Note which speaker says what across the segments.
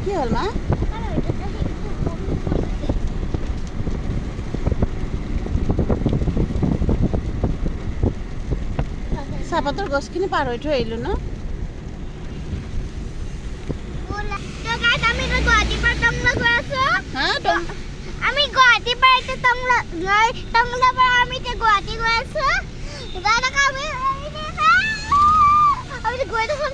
Speaker 1: কি হ'ল মা? চাহপাতৰ গছখিনি পাৰ হৈ থৈ আহিলোঁ ন?
Speaker 2: আমি গুৱাহাটী পৰা এতিয়া টংলা পৰা আমি এতিয়া গুৱাহাটী গৈ আছো আমি গৈ দেখোন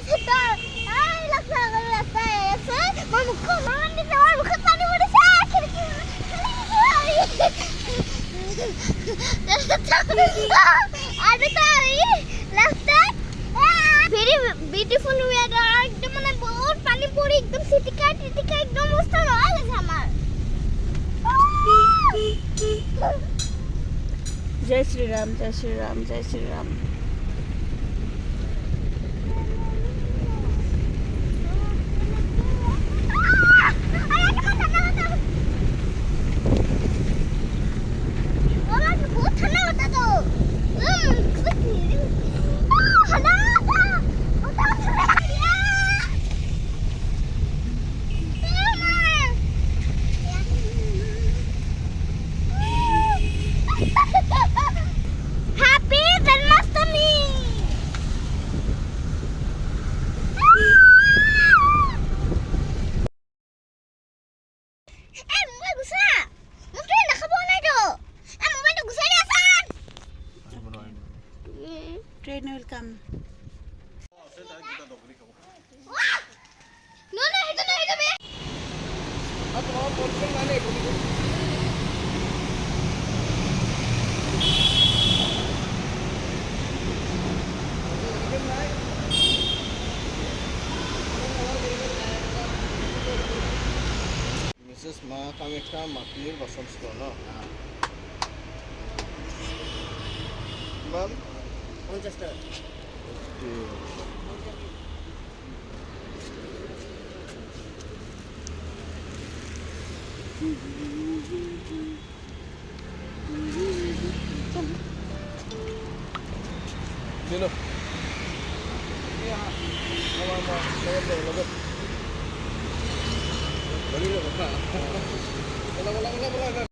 Speaker 2: beautiful weather একদম মানে বহুত পানি পড়ি একদম সিটিকা টিটিকা একদম অবস্থা হয়ে গেছে আমার
Speaker 1: জয় শ্রীরাম জয় শ্রীরাম জয় Shriram. Train will come.
Speaker 2: No, ito na.
Speaker 3: Mrs. Ma Kamekha Matir Basam Store, no? Ma'am? 50 টাকা। Dilo. Balik lo,